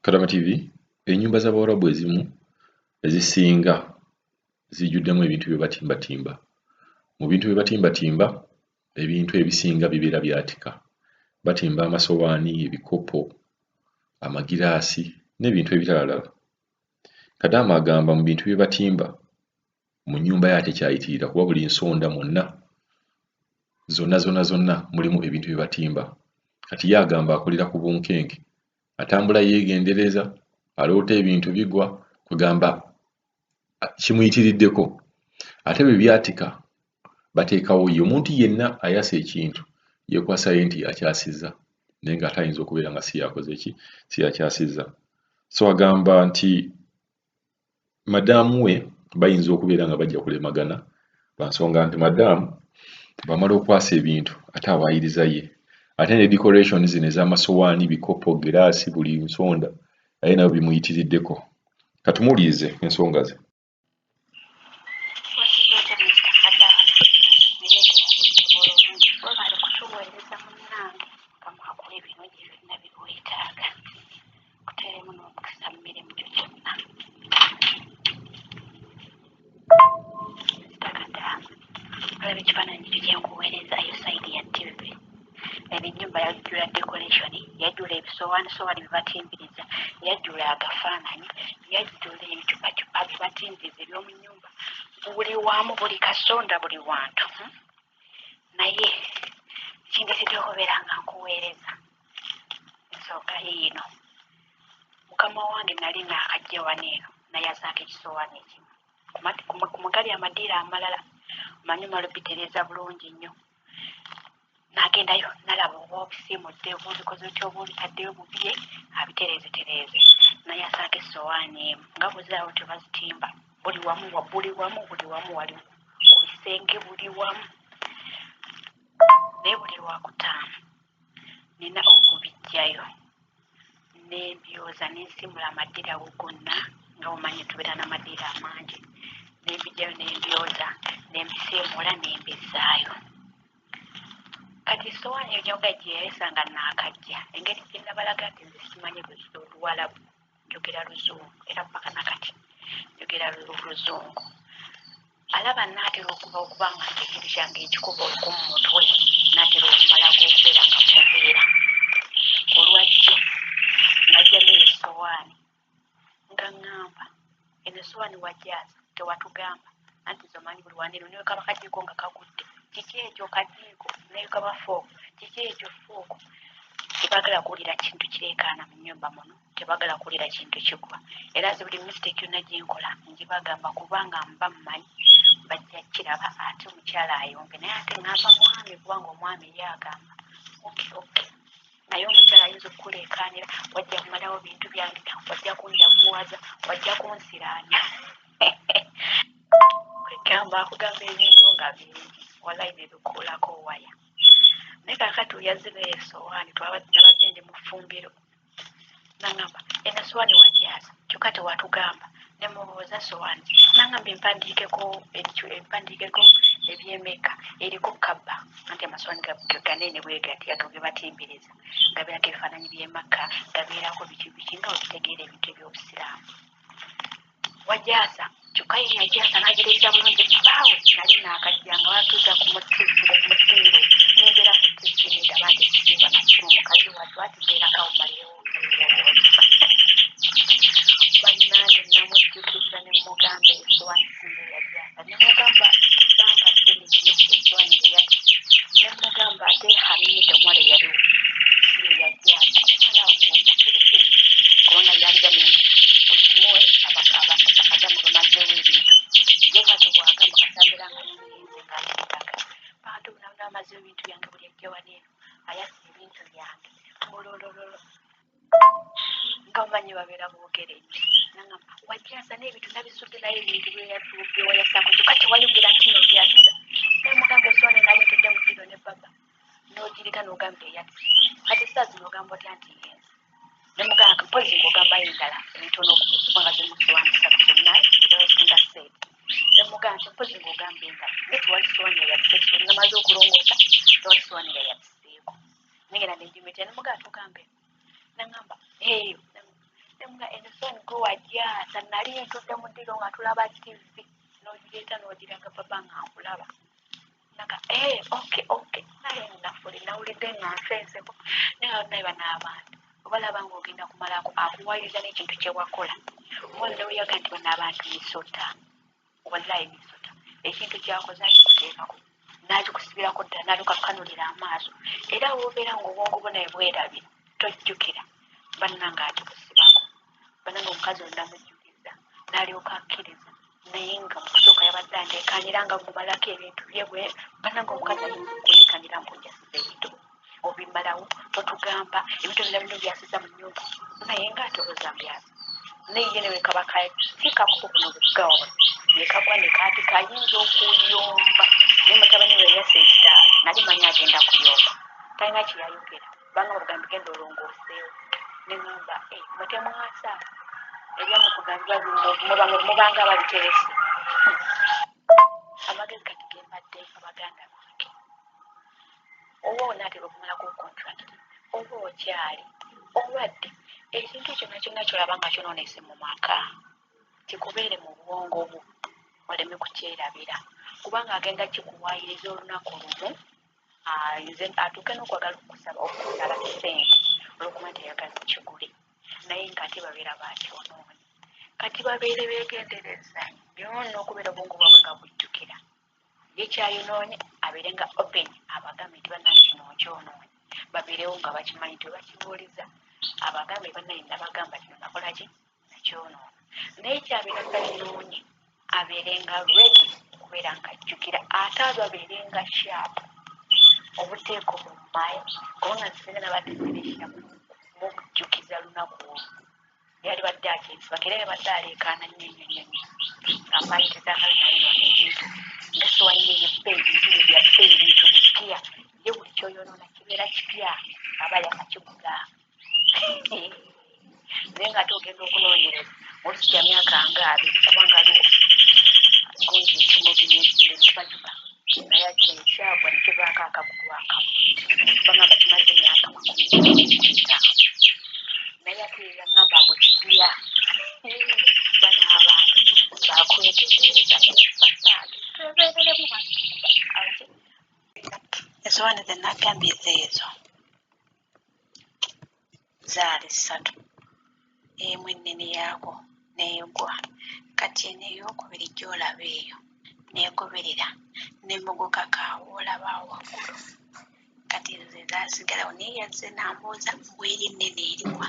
Kalama TV ennyumba z'Abawarabu ezimu ezisinga zijjuddemu ebintu bye batimbatimba. Mu bintu bye batimbatimba ebintu ebisinga bibeera byatika. Batimba amasowaani, ebikopo, amagiraasi n'ebintu ebirala. Kadaama agamba mu bintu bye batimba mu nnyumba ye ate kyayitirira kuba buli nsonda mwonna zonna mulimu ebintu bye batimba. Kati ye agamba akolera ku bunkenke, atambula yeegendereza, aloota ebintu bigwa, kugamba kimuyitiriddeko. Ate bwe byatika bateekawo ye omuntu yenna ayasa ekintu yeekwasayo nti akyasizza naye ng'ate ayinza okubeera nga si yakoze ki, si yakyasizza. So agamba nti madaamu we bayinza okubeera nga bajja kulemagana lwa nsonga nti madaamu bw'amala okwasa ebintu ate awaayiriza ye. Ate ne decoration zino ez'amasowaani, bikopo, giraasi, buli nsonda naye nabyo bimuyitiriddeko. Katumuwulirize ensonga ze. Ekifaananyi kyenkuweerezayo sayidi ya TV. Ennyumba yajjula decoration, yajjula ebisowaanisowaani bye batimbiriza, yajjula agafaananyi, yajjula ebicupacupa bye batimbiriza eby'omu nnyumba. Buli wamu, buli kasonda, buli wantu. Naye kindeetedde okubeera nga nkuweereza ensonga yiino. Mukama wange nali naakajja wano eno naye asaako ekisowaani ekimu. Ku magali amadiira amalala manyi malubitereeza bulungi nnyo. Nagendayo nalaba oba obisiimudde, oba obikoze otya, oba obitaddeyo bubye, abitereezetereeze. Naye asaako essowaani emu nga buzaawo tebazitimba. Buli wamu waliwo. Ku bisenge buli wamu. Naye buli lwakutaano nina okubiggyayo ne mbyoza ne nsimula amadiira awo gonna nga omanyi tubeera n'amadiira amangi. Ne mbijjayo ne mbyoza ne mbisiimula ne mbizzaayo. Kati essowaani eyo gye yayesanga naakajja, engeri gye nabalaga nti nze simanyi Luwalabu, njogera Luzungu era mpaka nakati njogera Luzungu. Alaba naatera okuba nga ekintu kyange ekikuba ku mutwe, naatera okumalako okubeera nga mubeera. Olwajjo najjamu essowaani nga ŋŋamba, eno essowaani wagyaza tewatugamba anti zomanyi buli waneero naye kaba kajiiko nga kagudde. Kiki ekyo kajiiko? Naye kaba fooko. Kiki ekyo fooko? Tebaagala kuwulira kintu kireekaana mu nnyumba muno, tebaagala kuwulira kintu kigwa. Era nze buli mistake yonna gye nkola ngibagamba kubanga mba mmanyi bajja kiraba ate omukyala ayombe. Naye ate ŋŋamba mwami kubanga omwami ye agamba okay. Naye omukyala ayinza okukuleekaanira, wajja kumalawo bintu byange, wajja kunjavuwaza, wajja kunsiraanya. Kwegamba akugamba ebintu nga bingi, wallahi ne bikuulako waya. Naye kaakati oyaziba essowaani nabadde ndi mu ffumbiro. Naŋŋamba eno essowaani wagyaza kyokka tewatugamba. Ne mubuuza essowaani. Naŋŋamba empandiikeko eby'emeka eriko kabba anti amasowaani ganene bwe gati ago ge batimbiriza. Gabeerako ebifaananyi by'emaka, gabeerako biki nga okitegeera ebintu eby'obusiraamu. Wagyaza kyokka ye yagyaza n'agireeta bulungi bbaawe nali naakajja nga batuuza ku mutiiro nembeera ku tisi ndaba nti kisiiba nakino omukazi wattu ati mbeerako awo malewo bannange namujjukiza ne mugamba essowaani singa yagyaza ne mugamba bangadde nenyo essowaani eyati ne mugamba ate hamide omuwala eyaliwo siye yagyaza omukyala omusirikiri kubanga yaligamye buli kimuwe abadamu bamazeewo ebintu ye bwatyo bwagamba kasambira nga niyinze ngaakindaga bantu namazeewo ebintu byange buli ajja wano eno ayasa ebintu byange mulolololo nga omanyi babeera boogera ennyo. Naŋŋamba wagyaza n'ebintu nabisudde naye ebintu bye wayasaako kyokka tewayogera nti nobyasiza. Naye mugamba essowaani nali tujja mu ddiro ne baba n'ogirika n'ogamba eyati kati essaazi n'ogamba otya nti yenze. Ne mugamba mpozi ng'ogamba endala entono okubanga zimu essowaani ssatu zonna ezitunda seeti. Ne mugamba nti mpozi ng'ogamba endala naye tewali ssowaani yayabise namaze okulongoosa tewali ssowaani yayabiseeko. Nengera nenjimitira ne mugamba tugamba eno. Naŋŋamba eyo wajja nali ntudde mu ddiro nga tulaba TV n'ogireeta n'ogiraga papa nga nkulaba naga okay naye nafuli nawulidde nga nfeeseko naye bano abantu obalaba ng'ogenda kumalako akuwayiriza n'ekintu kyewakola omwana neweyaga nti bano abantu misota wallahi misota ekintu kyakoze akikuteekako n'akikusibirako ddala n'alikakanulira amaaso era woobeera ng'obwongo bwo naye bwerabye tojjukira bannanga akikusibako bannanga omukazi onamujjukiza n'alyoka akkiriza naye nga mukusooka yabadde andeekanyira nga mumalako ebintu bye bannanga omukazi ayinzakundekanyira nkunjasiza ebintu obimalawo totugamba ebintu bina bino byasiza mu nnyumba naye ng'atoloza byasi naye newekabakakikakuko buno bugawa nekagwa nekati kayinza okuyomba naye mutabani we yasa ekitaala nali manyi agenda kuyomba talina kyeyayogera banga obugambi genda olongooseewo neŋamba mutemwasa ebyamukugambibwa mubanga babiterese amagezi kati gembadde abaganda bange oba onaatera okumalako contract oba okyali obadde ekintu kyonna kyonna kyolaba nga kyonoonese mu maka kikubeere mu bwongo bwo oleme kukyerabira kubanga agenda kikuwaayiriza olunaku lumu nze atuuke n'okwagala okusala ssente olwokuba teyagala kigule naye ng'ate babeera bakyonoonye kati babeere beegendereza nnyo n'okubeera obwongo bwabwe nga bujjukira ye kyayonoonye abeere nga open abagambe nti bannange kino okyonoonye babeerewo nga bakimanyi nti webakibuuliza abagambe bannaye nabagamba kino nakolaki nakyonoona naye kyabeera tayonoonye abeere nga ready okubeera nga ajjukira ate ababeere nga shaapu obuteeko mu mmaayo kubanga nsinga nabadde zireshamu mukujjukiza lunaku olwo yali badde akyesiba era yabadde aleekaana nnyo ampayitezangalinayo ebintu ngasowanyiye yebbeeyi ebintu byaffe ebintu bipya ye buli kyoyonoona kibeera kipya aba yakakigula naye ngaate ogenda okunoonyereza olusi ya myaka nga 2 kubanga aliwo gundi ekimu binekibatuka naye kyekyagwa nekivaako akagulu akamu bagamba kimaze emyaka 15 naye ate yangamba mbu kipya bano abantu bakwetegereza twebeereremu esowaani ze nagambye zeezo zaali 3 emu ennene yaako neegwa kati eno ey'okubiri gy'olaba eyo neegoberera nemogoka kawoolaba waggulu kati ezo ze zaasigalawo naye yazze n'ambuuza bweri nnene eriwa